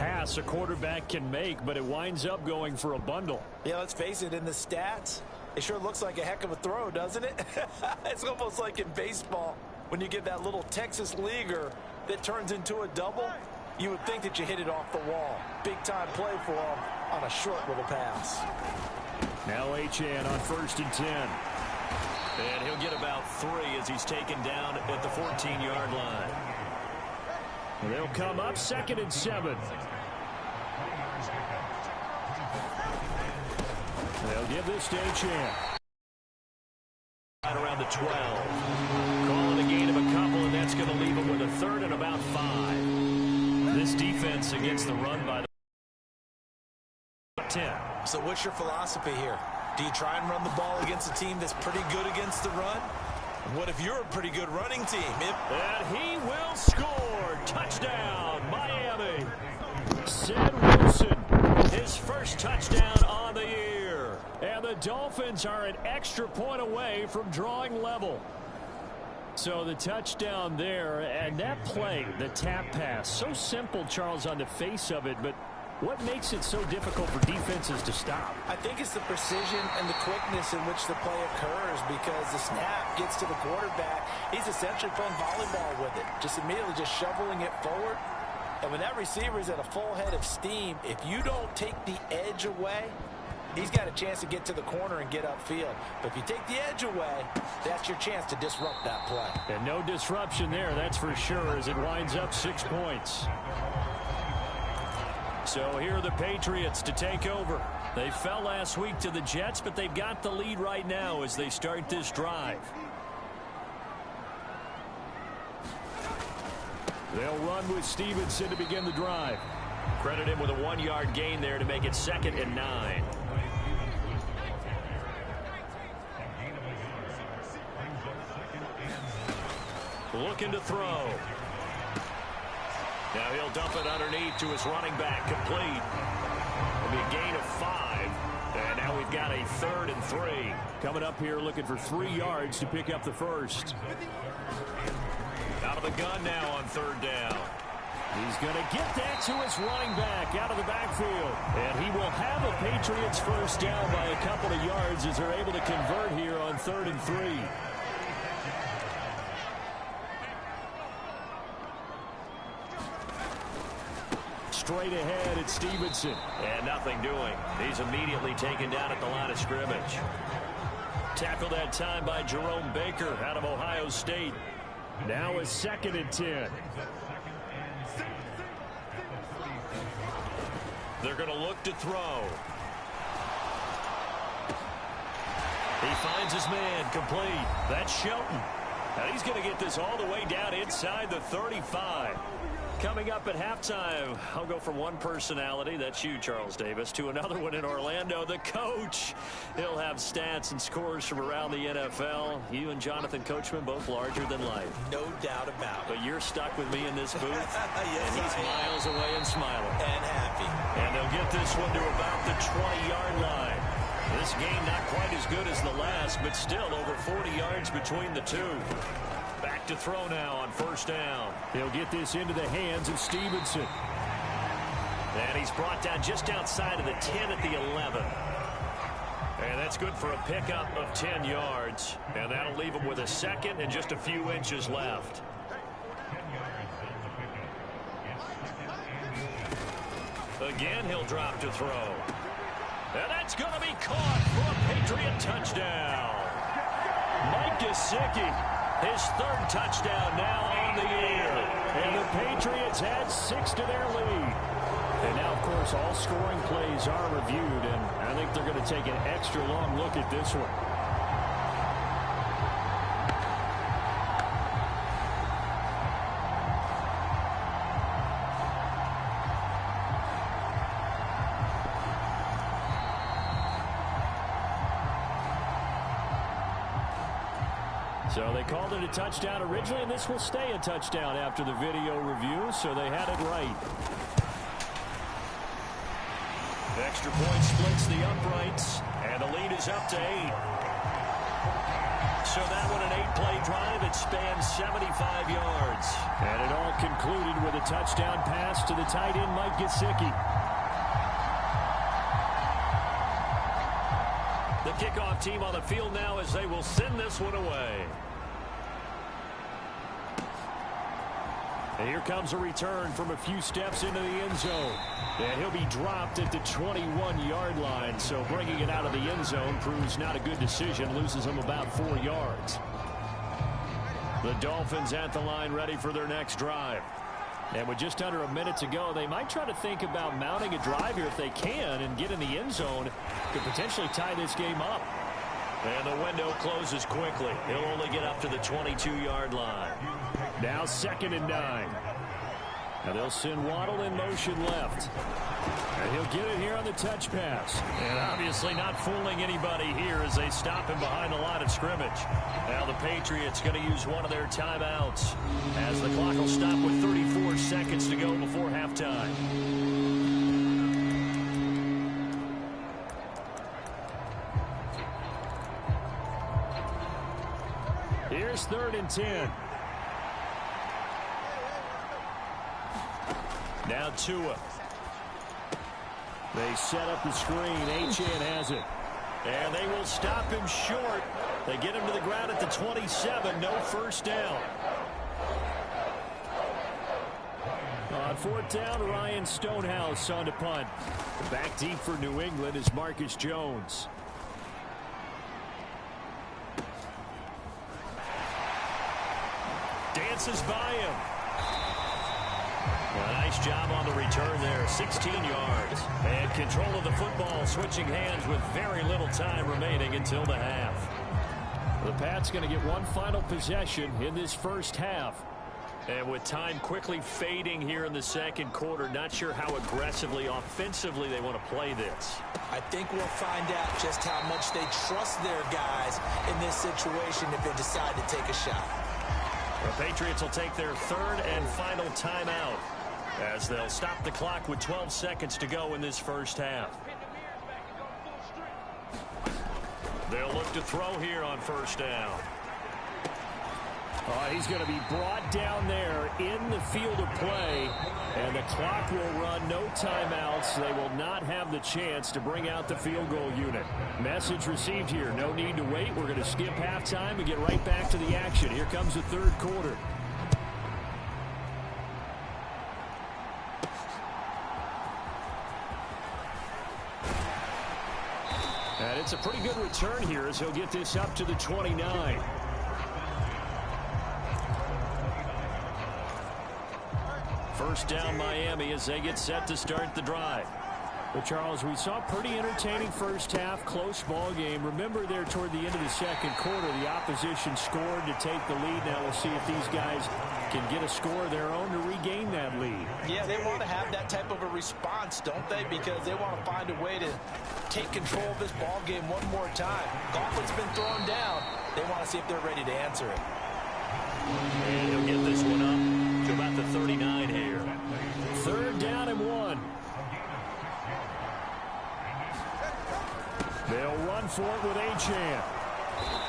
pass a quarterback can make, but it winds up going for a bundle. Yeah, let's face it, in the stats, it sure looks like a heck of a throw, doesn't it? It's almost like in baseball when you get that little Texas leaguer that turns into a double. You would think that you hit it off the wall. Big-time play for him on a short little pass. Now Achane on 1st and 10. And he'll get about 3 as he's taken down at the 14-yard line. They'll come up 2nd and 7. They'll give this to Achane. Right around the 12. Calling a gain of a couple, and that's going to leave him with a 3rd and about 5. This defense against the run by the 10. So what's your philosophy here? Do you try and run the ball against a team that's pretty good against the run? What if you're a pretty good running team? And he will score. Touchdown, Miami. Sid Wilson, his first touchdown on the year. And the Dolphins are an extra point away from drawing level. So the touchdown there, and that play, the tap pass, so simple, Charles, on the face of it, but what makes it so difficult for defenses to stop? I think it's the precision and the quickness in which the play occurs, because the snap gets to the quarterback. He's essentially playing volleyball with it, just immediately just shoveling it forward. And when that receiver is at a full head of steam, if you don't take the edge away, he's got a chance to get to the corner and get upfield. But if you take the edge away, that's your chance to disrupt that play. And no disruption there, that's for sure, as it winds up 6 points. So here are the Patriots to take over. They fell last week to the Jets, but they've got the lead right now as they start this drive. They'll run with Stevenson to begin the drive. Credit him with a 1-yard gain there to make it 2nd and 9. Looking to throw. Now he'll dump it underneath to his running back, complete. It'll be a gain of 5. And now we've got a 3rd and 3. Coming up here looking for 3 yards to pick up the first. Out of the gun now on 3rd down. He's going to get that to his running back out of the backfield. And he will have a Patriots first down by a couple of yards as they're able to convert here on 3rd and 3. Straight ahead, it's Stevenson. And nothing doing. He's immediately taken down at the line of scrimmage. Tackled that time by Jerome Baker out of Ohio State. Now a 2nd and 10. They're going to look to throw. He finds his man, complete. That's Shelton. And he's going to get this all the way down inside the 35. Coming up at halftime, I'll go from one personality, that's you, Charles Davis, to another one in Orlando, the coach. He'll have stats and scores from around the NFL. You and Jonathan Coachman both larger than life. No doubt about it. But you're stuck with me in this booth. Yes, and he's miles away and smiling. And happy. And they'll get this one to about the 20-yard line. This game not quite as good as the last, but still over 40 yards between the two. Back to throw now on 1st down. They'll get this into the hands of Stevenson. And he's brought down just outside of the 10 at the 11. And that's good for a pickup of 10 yards. And that'll leave him with a 2nd and just a few inches left. Again, he'll drop to throw. And that's going to be caught for a Patriot touchdown. Mike Gesicki. His 3rd touchdown now on the year. And the Patriots add 6 to their lead. And now, of course, all scoring plays are reviewed, and I think they're going to take an extra long look at this one. So they called it a touchdown originally, and this will stay a touchdown after the video review, so they had it right. The extra point splits the uprights, and the lead is up to 8. So that one, an 8-play drive. It spans 75 yards. And it all concluded with a touchdown pass to the tight end, Mike Gesicki. The kickoff team on the field now as they will send this one away. And here comes a return from a few steps into the end zone. And he'll be dropped at the 21-yard line. So bringing it out of the end zone proves not a good decision. Loses him about 4 yards. The Dolphins at the line ready for their next drive. And with just under a minute to go, they might try to think about mounting a drive here if they can and get in the end zone. Could potentially tie this game up. And the window closes quickly. He'll only get up to the 22-yard line. Now 2nd and 9. Now they'll send Waddle in motion left. And he'll get it here on the touch pass. And obviously not fooling anybody here as they stop him behind the line of scrimmage. Now the Patriots going to use one of their timeouts as the clock will stop with 34 seconds to go before halftime. Here's 3rd and 10. Now Tua. They set up the screen. Achane has it. And they will stop him short. They get him to the ground at the 27. No first down. On 4th down, Ryan Stonehouse on to punt. Back deep for New England is Marcus Jones. Dances by him. A nice job on the return there. 16 yards. And control of the football, switching hands with very little time remaining until the half. The Pats going to get one final possession in this first half. And with time quickly fading here in the second quarter, not sure how aggressively, offensively they want to play this. I think we'll find out just how much they trust their guys in this situation if they decide to take a shot. The Patriots will take their 3rd and final timeout as they'll stop the clock with 12 seconds to go in this first half. They'll look to throw here on 1st down. He's going to be brought down there in the field of play, and the clock will run. No timeouts. They will not have the chance to bring out the field goal unit. Message received here. No need to wait. We're going to skip halftime and get right back to the action. Here comes the 3rd quarter. And it's a pretty good return here as he'll get this up to the 29. First down Miami as they get set to start the drive. But Charles, we saw a pretty entertaining first half, close ball game. Remember there toward the end of the second quarter, the opposition scored to take the lead. Now we'll see if these guys can get a score of their own to regain that lead. Yeah, they want to have that type of a response, don't they? Because they want to find a way to take control of this ball game one more time. Gauntlet's been thrown down. They want to see if they're ready to answer it. And he'll get this one up to about the 39 here. 3rd down and 1. They'll run for it with Achane.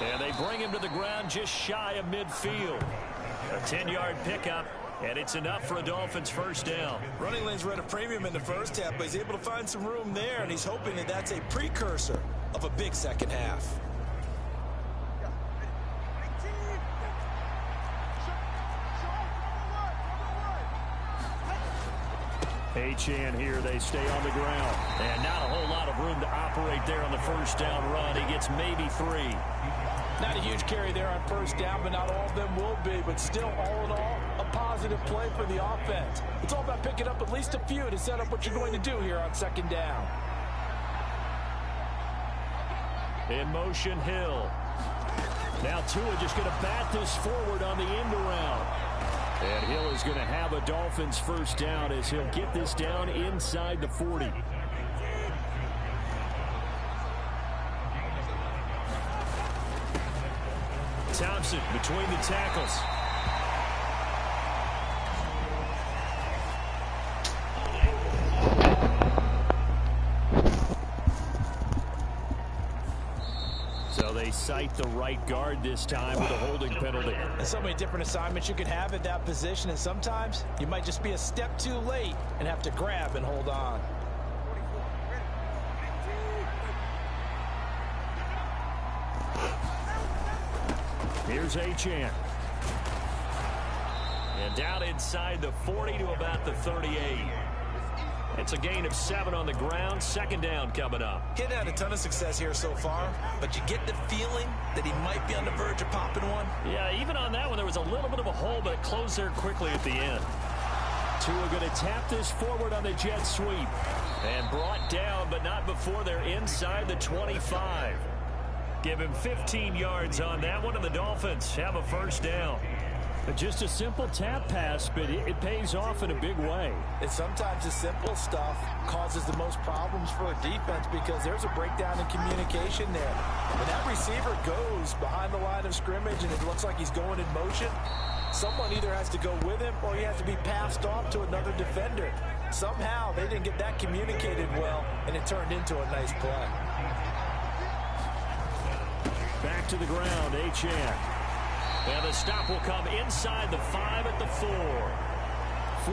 And they bring him to the ground just shy of midfield. A 10-yard pickup, and it's enough for a Dolphins first down. Running lanes were at a premium in the first half, but he's able to find some room there, and he's hoping that that's a precursor of a big second half. Achane here, they stay on the ground. And not a whole lot of room to operate there on the first down run. He gets maybe 3. Not a huge carry there on first down, but not all of them will be. But still, all in all, a positive play for the offense. It's all about picking up at least a few to set up what you're going to do here on 2nd down. In motion, Hill. Now Tua just going to bat this forward on the end around. And Hill is going to have a Dolphins first down as he'll get this down inside the 40. Thompson between the tackles. So they cite the right guard this time with a holding penalty. And so many different assignments you could have at that position, and sometimes you might just be a step too late and have to grab and hold on. Here's Achane. And down inside the 40 to about the 38. It's a gain of 7 on the ground. Second down coming up. He hadn't had a ton of success here so far, but you get the feeling that he might be on the verge of popping one. Yeah, even on that one, there was a little bit of a hole, but it closed there quickly at the end. Tua going to tap this forward on the jet sweep. And brought down, but not before they're inside the 25. Give him 15 yards on that one, and the Dolphins have a first down. Just a simple tap pass, but it pays off in a big way. And sometimes the simple stuff causes the most problems for a defense because there's a breakdown in communication there. When that receiver goes behind the line of scrimmage and it looks like he's going in motion, someone either has to go with him or he has to be passed off to another defender. Somehow they didn't get that communicated well, and it turned into a nice play. Back to the ground, Achane. And the stop will come inside the 5 at the 4.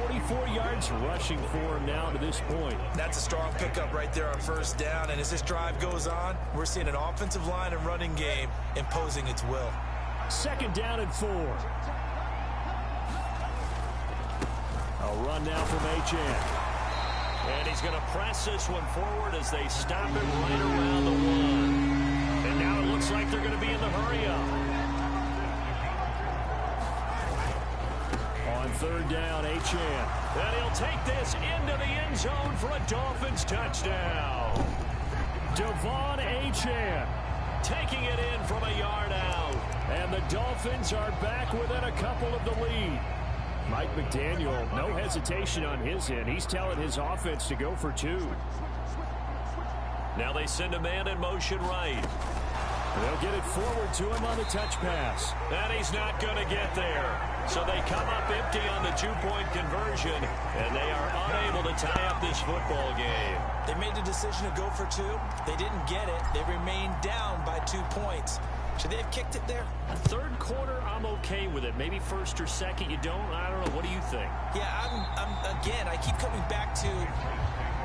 44 yards rushing for him now to this point. That's a strong pickup right there on first down. And as this drive goes on, we're seeing an offensive line and running game imposing its will. Second down and 4. A run now from Achane. And he's going to press this one forward as they stop it right around the 1. And now it looks like they're going to be in the hurry-up. On third down, Achane. And he'll take this into the end zone for a Dolphins touchdown. Devon Achane taking it in from a yard out. And the Dolphins are back within a couple of the lead. Mike McDaniel, no hesitation on his end. He's telling his offense to go for 2. Now they send a man in motion right. They'll get it forward to him on the touch pass. And he's not going to get there. So they come up empty on the 2-point conversion, and they are unable to tie up this football game. They made the decision to go for 2. They didn't get it. They remained down by 2 points. Should they have kicked it there? Third quarter, I'm okay with it. Maybe first or second, you don't. I don't know. What do you think? Yeah, again, I keep coming back to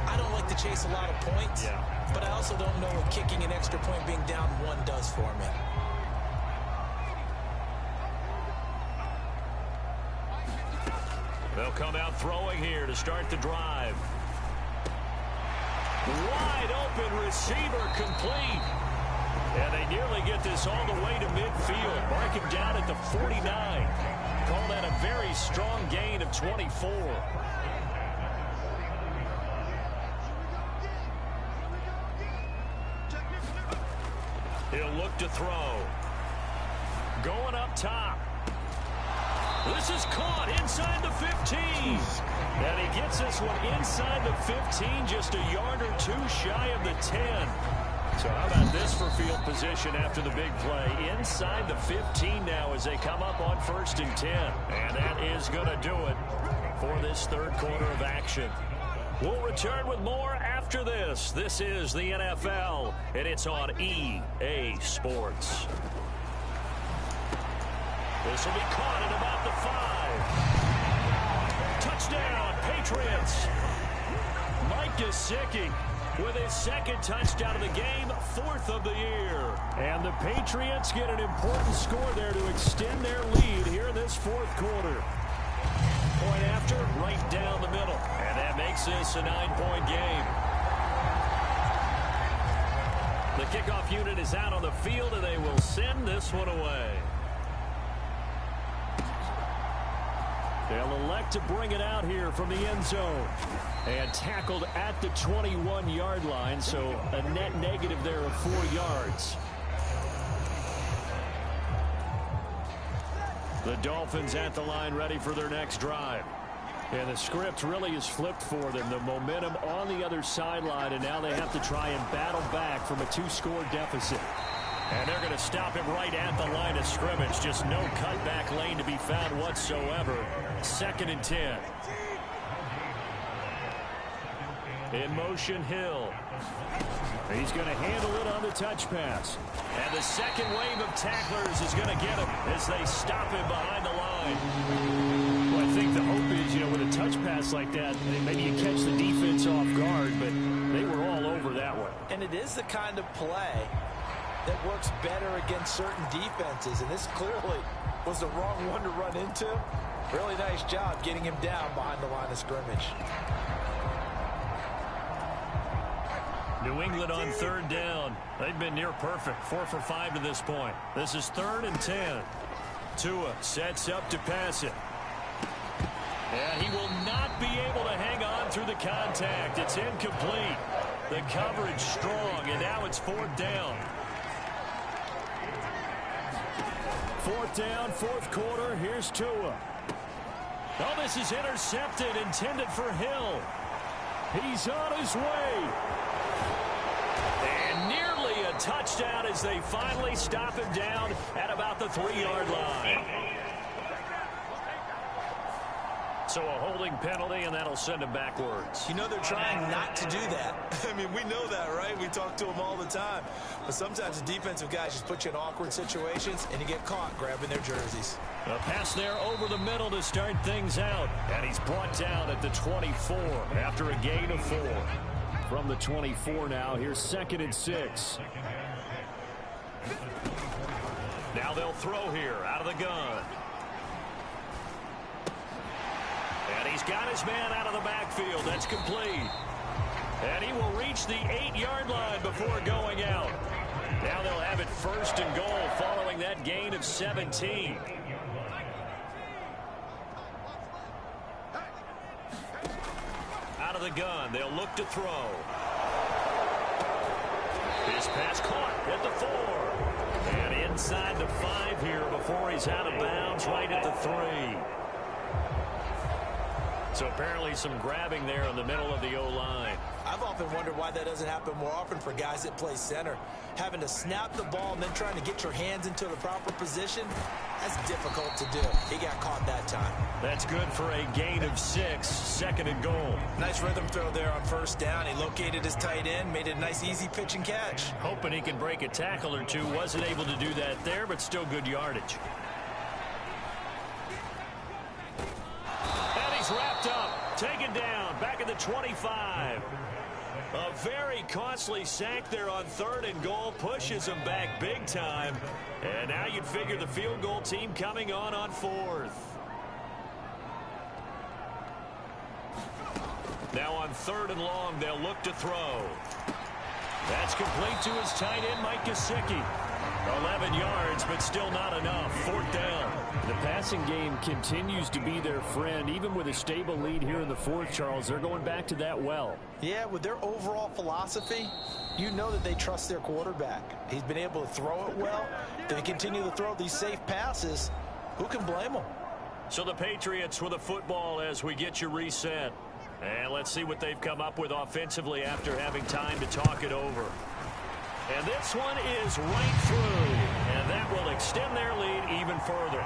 I don't like to chase a lot of points. Yeah. But I also don't know what kicking an extra point being down 1 does for me. They'll come out throwing here to start the drive. Wide open receiver complete. And they nearly get this all the way to midfield. Mark him down at the 49. Call that a very strong gain of 24. He'll look to throw. Going up top. This is caught inside the 15. And he gets this one inside the 15, just a yard or 2 shy of the 10. So how about this for field position after the big play? Inside the 15 now as they come up on 1st and 10. And that is going to do it for this third quarter of action. We'll return with more after this. This is the NFL, and it's on EA Sports. This will be caught at about the 5. Touchdown, Patriots. Mike Gesicki with his second touchdown of the game, 4th of the year. And the Patriots get an important score there to extend their lead here in this 4th quarter. Point after, right down the middle. And that makes this a 9-point game. The kickoff unit is out on the field, and they will send this one away. They'll elect to bring it out here from the end zone. And tackled at the 21-yard line, so a net negative there of 4 yards. The Dolphins at the line ready for their next drive. And the script really is flipped for them. The momentum on the other sideline, and now they have to try and battle back from a 2-score deficit. And they're going to stop him right at the line of scrimmage. Just no cutback lane to be found whatsoever. 2nd and 10. In motion, Hill. He's going to handle it on the touch pass. And the second wave of tacklers is going to get him as they stop him behind the line. Well, I think the hope is, with a touch pass like that, maybe you catch the defense off guard, but they were all over that one. And it is the kind of play that works better against certain defenses, and this clearly was the wrong one to run into. Really nice job getting him down behind the line of scrimmage. New England on third down. They've been near perfect. 4 for 5 to this point. This is 3rd and 10. Tua sets up to pass it. And he will not be able to hang on through the contact. It's incomplete. The coverage strong, and now it's 4th down. 4th down, 4th quarter. Here's Tua. Oh, this is intercepted, intended for Hill. He's on his way. And nearly a touchdown as they finally stop him down at about the 3-yard line. So a holding penalty, and that'll send him backwards. They're trying not to do that. I mean, we know that, right? We talk to them all the time. But sometimes the defensive guys just put you in awkward situations, and you get caught grabbing their jerseys. A pass there over the middle to start things out. And he's brought down at the 24 after a gain of 4. From the 24 now, here's 2nd and 6. Now they'll throw here out of the gun. And he's got his man out of the backfield. That's complete. And he will reach the 8-yard line before going out. Now they'll have it 1st and goal following that gain of 17. Out of the gun, they'll look to throw. His pass caught at the 4. And inside the 5 here before he's out of bounds right at the 3. So apparently some grabbing there in the middle of the O-line. I've often wondered why that doesn't happen more often for guys that play center. Having to snap the ball and then trying to get your hands into the proper position, that's difficult to do. He got caught that time. That's good for a gain of 6, 2nd and goal. Nice rhythm throw there on 1st down. He located his tight end, made it a nice easy pitch and catch. Hoping he can break a tackle or two. Wasn't able to do that there, but still good yardage. Wrapped up, taken down, back at the 25. A very costly sack there on 3rd and goal, pushes him back big time. And now you'd figure the field goal team coming on 4th. Now on 3rd and long, they'll look to throw. That's complete to his tight end, Mike Gesicki. 11 yards, but still not enough. 4th down. The passing game continues to be their friend. Even with a stable lead here in the 4th, Charles, they're going back to that well. Yeah, with their overall philosophy, you know that they trust their quarterback. He's been able to throw it well. If they continue to throw these safe passes, who can blame them? So the Patriots with a football as we get you reset. And let's see what they've come up with offensively after having time to talk it over. And this one is right through, and that will extend their lead even further.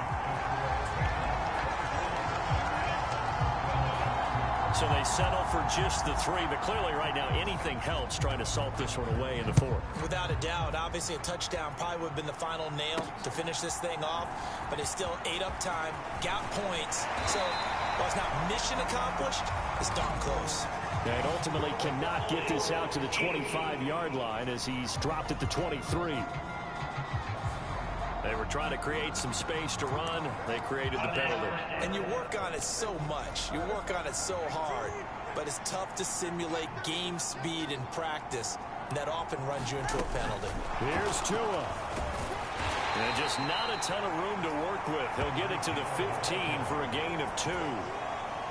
So they settle for just the 3, but clearly right now anything helps trying to salt this one away in the 4th. Without a doubt, obviously a touchdown probably would have been the final nail to finish this thing off, but it's still ate up time, got points, so while it's not mission accomplished, it's darn close. And ultimately cannot get this out to the 25-yard line as he's dropped at the 23. They were trying to create some space to run. They created the penalty. And you work on it so much. You work on it so hard. But it's tough to simulate game speed in practice. And that often runs you into a penalty. Here's Tua. And just not a ton of room to work with. He'll get it to the 15 for a gain of 2.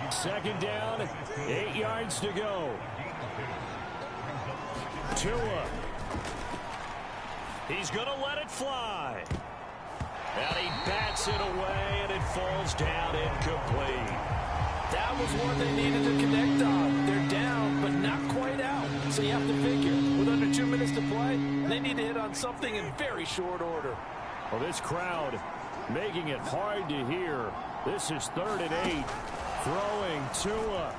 2nd down, 8 yards to go. Tua. He's going to let it fly. And he bats it away, and it falls down incomplete. That was one they needed to connect on. They're down, but not quite out. So you have to figure, with under 2 minutes to play, they need to hit on something in very short order. Well, this crowd making it hard to hear. This is 3rd and 8. Throwing Tua.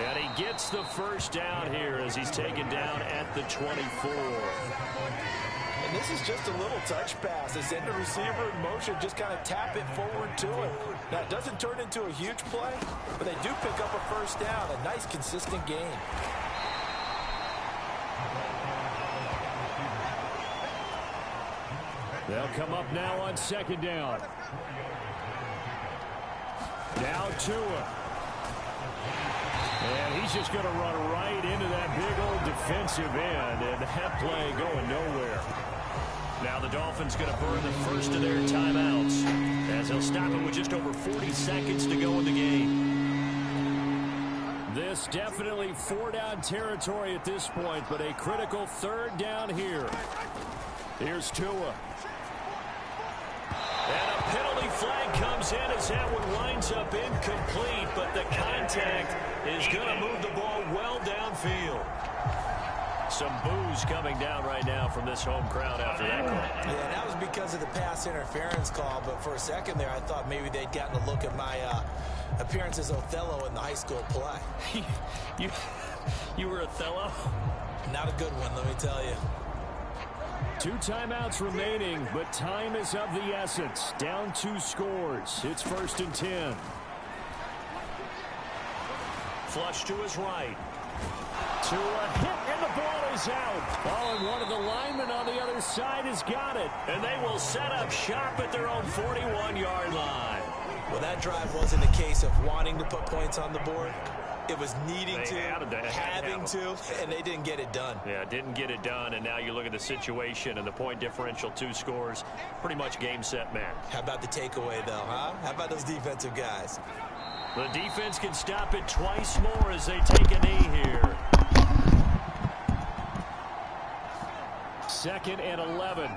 And he gets the first down here as he's taken down at the 24. And this is just a little touch pass. They send the receiver in motion, just kind of tap it forward to him. Now, it doesn't turn into a huge play, but they do pick up a first down, a nice, consistent gain. They'll come up now on second down. Now Tua. And he's just going to run right into that big old defensive end, and that play going nowhere. Now the Dolphins going to burn the first of their timeouts as they'll stop it with just over 40 seconds to go in the game. This definitely 4-down territory at this point, but a critical third down here. Here's Tua. And a penalty flag comes in as that one winds up incomplete, but the contact is going to move the ball well downfield. Some boos coming down right now from this home crowd after that call. Yeah, that was because of the pass interference call, but for a second there I thought maybe they'd gotten a look at my appearance as Othello in the high school play. You were Othello? Not a good one, let me tell you. 2 timeouts remaining, but time is of the essence. Down 2 scores. It's 1st and 10. Flush to his right. To a hit, and the ball is out. Oh, and one of the linemen on the other side has got it. And they will set up shop at their own 41-yard line. Well, that drive wasn't a case of wanting to put points on the board. It was needing to, having to, and they didn't get it done. Yeah, didn't get it done, and now you look at the situation and the point differential, 2 scores, pretty much game, set, match. How about the takeaway, though, huh? How about those defensive guys? The defense can stop it twice more as they take a knee here. 2nd and 11.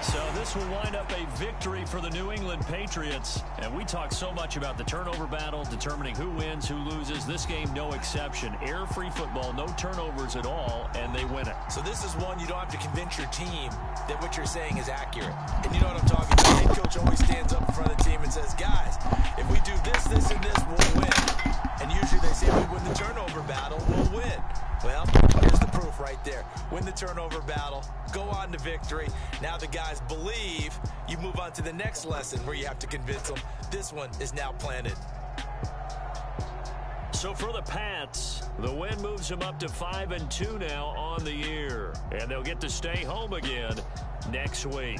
So this will wind up a victory for the New England Patriots. And we talk so much about the turnover battle, determining who wins, who loses. This game, no exception. Error-free football, no turnovers at all, and they win it. So this is one you don't have to convince your team that what you're saying is accurate. And you know what I'm talking about. The head coach always stands up in front of the team and says, guys, if we do this, this, and this, we'll win. And usually they say, if we win the turnover battle, we'll win. Well, here's the proof right there. Win the turnover battle, go on to victory. Now the guys believe. You move on to the next lesson where you have to convince them. This one is now planted. So for the Pats, the win moves them up to 5-2 now on the year. And they'll get to stay home again next week.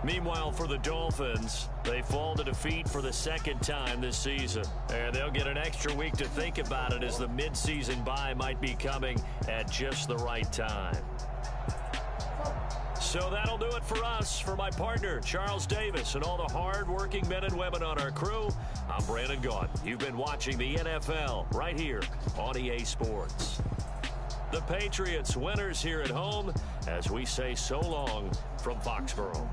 Meanwhile, for the Dolphins, they fall to defeat for the 2nd time this season. And they'll get an extra week to think about it as the midseason bye might be coming at just the right time. So that'll do it for us. For my partner, Charles Davis, and all the hard-working men and women on our crew, I'm Brandon Gaudin. You've been watching the NFL right here on EA Sports. The Patriots winners here at home as we say so long from Foxborough.